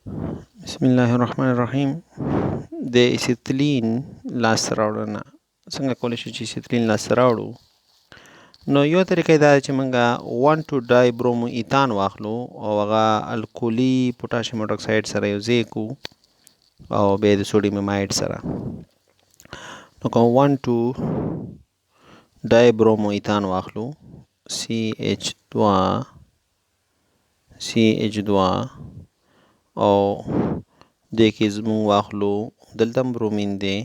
بسم الله الرحمن الرحیم. د اسیتلین لاسته راوړنه څنګه کولی شو چې اسیتلین لاسته راوړو؟ نو یو طریقه دا ده چې موږ 1,2 ډای برومو ایتان واخلو او هغه الکولي پوټاشیم هایدروکساید سره یو ځای کړو او بیا د سوډیم امایډ سره. نو کوم 1,2 ډای برومو ایتان واخلو CH2 او دې کې زموږ واخلو دلته برومین دی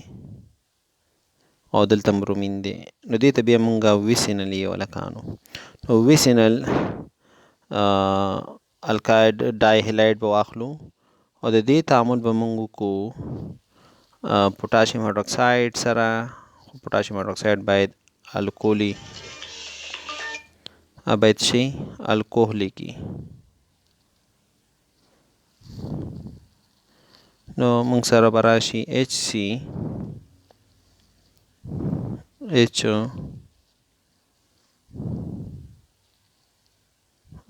او دلته برومین دی. نو دې ته بیا موږ ویسینل یې ولکانو. نو ویسینل الکاید ډای هیلاید به واخلو او د دې تعامل به موږ وکړو پوټاشیم هایدروکساید سره. پوټاشیم هایدروکساید باید الکولي باید شي الکوهلیکي. نو موږ سره به راشي HC H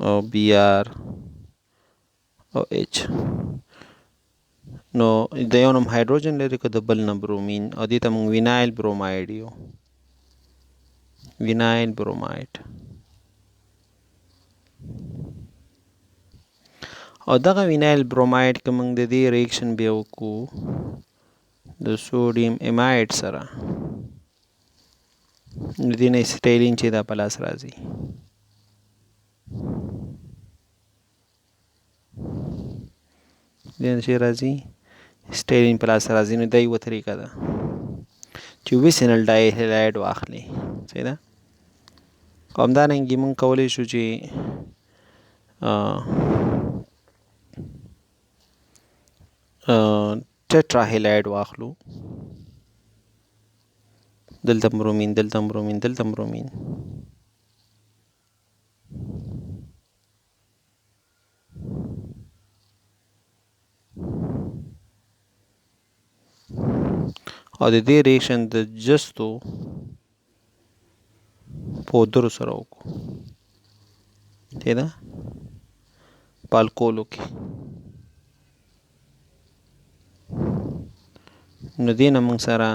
او BR او H. نو د یو نوم هایدروجن لري که د بل نه برومین او دې ته موږ وینایل بروماید یو. وینایل بروماید او دغه وینایل بروماید که موږ د دې ریاکشن بیا وکړو د سوډیم امایډ سره نو دې نه اسیټایلین چې دا په لاس راځي. دې نه چې راځي اسیټایلین په لاس راځي. نو دا یوه طریقه ده چې ویسینل ډای هیلاید واخلي. صحیح ده. او همدارنګې موږ کولی شو چې ټیټرا هیلاید واخلو. دلته برومین دلته برومین دلته برومین. او د دې ریاکشن د جستو پودرو سره وکړو. صحیح ده. په الکولو کې نو دې نه موږ سره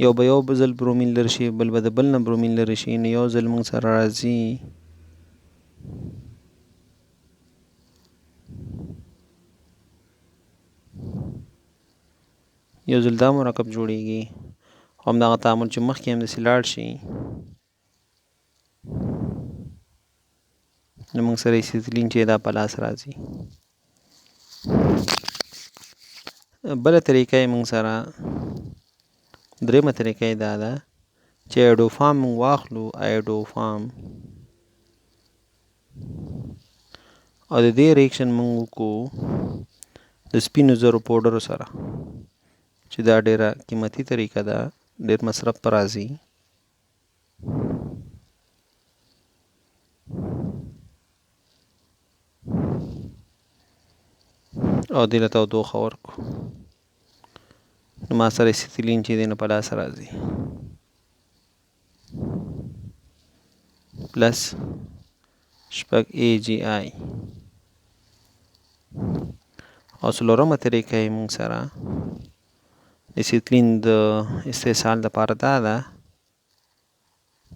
یو به یو ځل برومین لرې شي بل به د بل نه برومین لرې شي. نو یو ځل موږ سره راځي یو ځل دا مرکب جوړیږي. همدغه تعامل چې مخکې هم داسې لاړ شي نو موږ سره اسیتلین چې دا په لاس راځي. بله طریقه یې موږ سره درېیمه طریقه یې دا ده چې ایډوفام موږ واخلو. ایډوفام او د دې ریاکشن موږ وکړو د سپینو زرو پوډرو سره چې دا ډېره قیمتي طریقه ده ډېر مصرف په راځي. او دې له تودوخه ورکړو. نو ما سره اسیتلین چې دی نو په لاس راځي پلس شپږ AgI. او څلورمه طریقه یې موږ سره اسیتلین د استحصال لپاره دا ده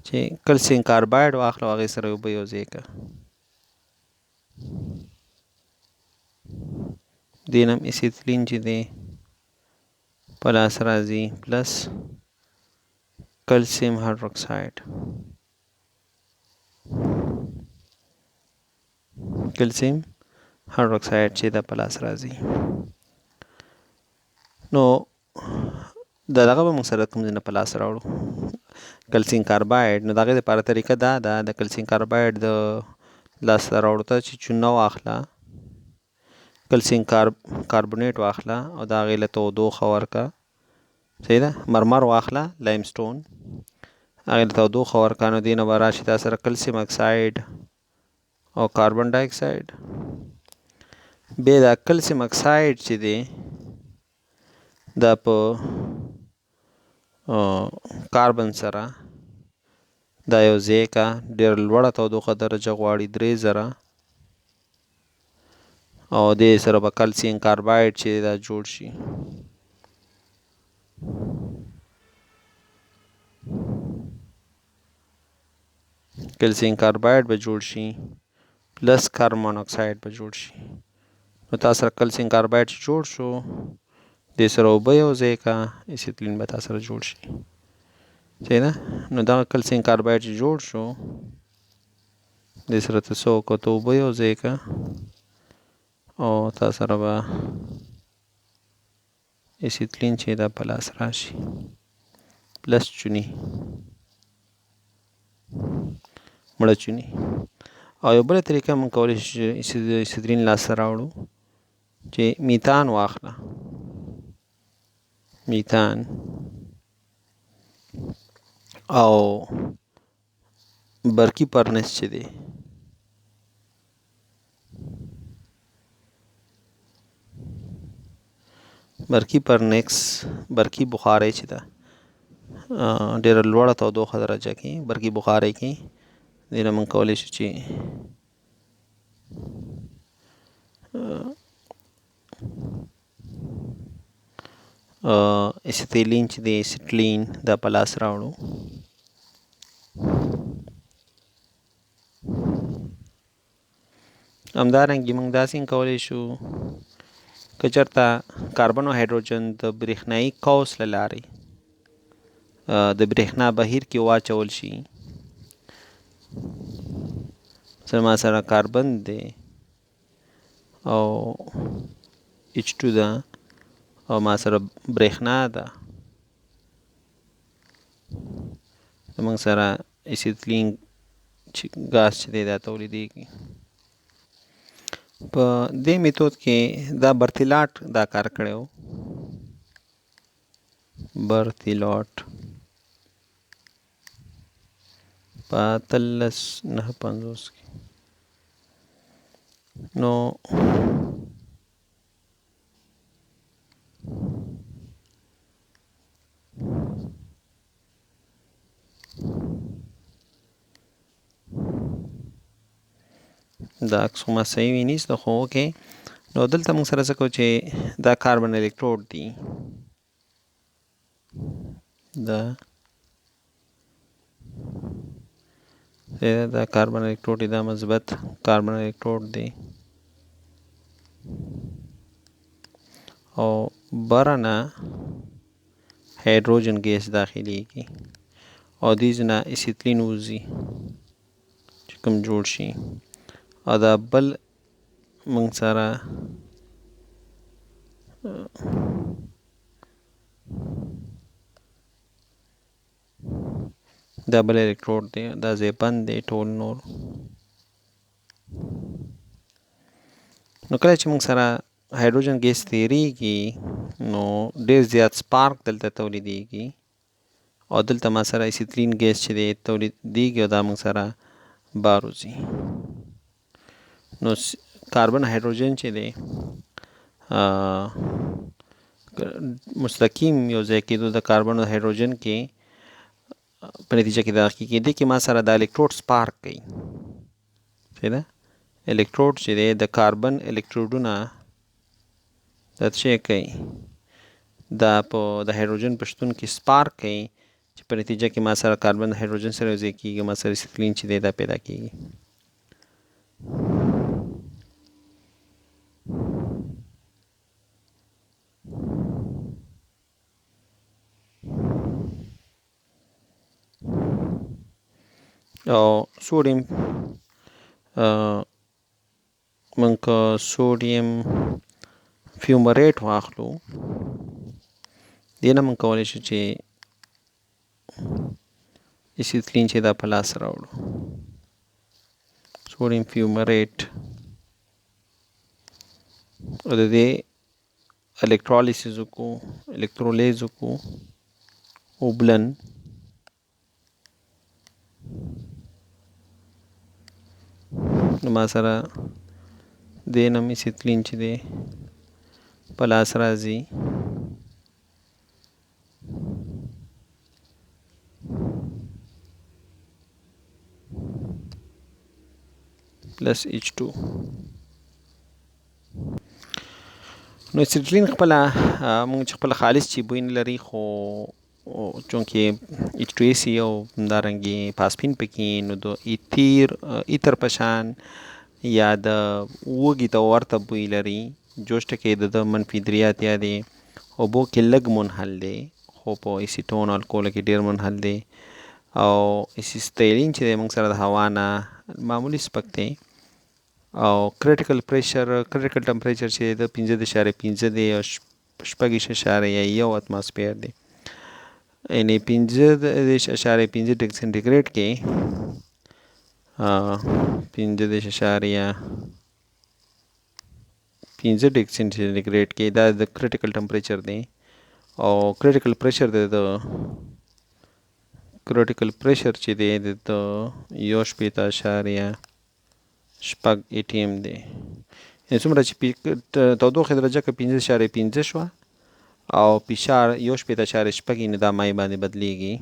چې کلسیم کارباید واخلو هغې سره اوبه یو ځای کړه. دې نه هم اسیتلین چې دی په لاس راځي پلس کلسیم هایدروکساید. کلسیم هایدروکساید چې دا په لاس راځي. نو دغه به موږ سره کوم ځای نه په لاس راوړو کلسیم کارباید. نو د هغې دپاره طریقه دا ده د کلسیم کارباید د لاسته راوړو ته چې چونه واخله کلسیم کاربونیټ واخله او د هغې له تودوخه ورکړه. صحیح ده. مرمر واخله لایم سټون هغې له تودوخه ورکړه. نو دې نه به راشي تا سره کلسیم اکساید او کاربن ډای اکساید. بیا دا کلسیم اکساید چې دی دا په کاربن سره دا یو ځای کا ډېر لوړه تودوخه درجه غواړي 3000 او دې سره به کلسیم کارباید چې دا جوړ شي. کلسیم کارباید به جوړ شي پلس کاربن مونوکساید به جوړ شي. نو تاسو سره کلسیم کارباید چې جوړ شو دې سره اوبه یو ځای کا اسیتلین به تاسو سره جوړ شي. صحیح ده. نو دا کلسیم کارباید چې جوړ شو دې سره تاسو کوته اوبه یو ځای کا او تاسو سره به اسیتلین چې دا په لاس راشي پلس چونی مړه چونی. او یو بله طریقه موږ کولی شو چې اسیتلین لاسته راوړو چې میتان واخله. میتان او برقی پرنس چې دی برقی بخارۍ چې ده ډېره لوړه تودوخه درجه کې برقی بخارۍ کې دې نه موږ کولی شو چې اسیتلین چې دی اسیتلین دا په لاس راوړو. همدارنګه موږ داسې کولی شو که چېرته کاربن او هایدروجن د برېښنایي قوس له لارې د برېښنا بهیر کې واچول شي. مثلا ما سره کاربن دی او H2 ده او ما سره برېښنا ده موږ سره اسیتلین ګاز چې دی دا تولیدېږي. په دې میتود کې دا برتیلاټ دا کار کړی و. برتیلاټ په 1350 کې. نو دا عکسونه صحیح وي نیست خو اوکې. نو دلته موږ سره څه کوو چې دا کاربن الکترود دي دا کاربن الکترود دی دا مثبت کاربن الکترود دی او برنه هایدروجن ګیس داخليږي او دې ځنه اسیتلین وځي چې کوم جوړ شي او دا بل موږ سره دا بل الکترود دی دا ځای بند دی ټول نور. نو کله چې موږ سره هایدروجن ګیس تیریږي نو ډېر زیات سپارک دلته تولیدېږي او دلته ما سره اسیتلین ګیس چې دی تولیدېږي او دا موږ سره بار وځي. نو کاربن هایدروجن چې دی مستقیم یو ځای کېدو د کاربن او هایدروجن کې په نتیجه کې دا کېږي دې کې ما سره د الکترود سپارک کوي. صحیح ده. الکترود چې دی د کاربن الکترودونه دا څه کوي دا په د هایدروجن په شتون کې سپارک کوي چې په نتیجه کې ما سره کاربن هایدروجن سره یو ځای کېږي ما سره اسیتلین چې دی دا پیدا کېږي. او سوډیم موږ که سوډیم فیومریټ واخلو دې نه موږ کولی شو چې اسیتلین چې دا په لاس راوړو. سوډیم فیومریټ او د دې الکترالیسیس وکړو الکترولیز وکړو اوبلن نو ما سره دې نم اسیتلین چې دی په لاس راځي پلس H2 نو اسیتلین خپله موږ چې خپله خالص چې بوی نه لري خو چونکې H2SE او همدارنګې فاسفین پکې نو د ایتر په شان یا د وږي ته ورته بوی لري. جوش ټکي د منفي 3 اتیا دی، اوبو کې لږ منحل دی خو په ایسیټون او الکول کې ډیر منحل دی. او اسیتلین چې دی موږ سره د هوا نه معمولی سپک دی او کریټیکل ټمپریچر چې د 5.5 دی او 6.1 اتماسفیر دی. یعنی 5.5 ډګري سنټیګریډ کې 5.5 ډګري سنټیګریډ کې دا د کریټیکل ټمپریچر دی او کریټیکل پریشر دی د کریټیکل پریشر چې دی د 1.8 ATM دی. یعنې څومره چې تودوخې درجه که 5.5 شوه او فشار 1.6 نو دا مایع باندې بدلیږي.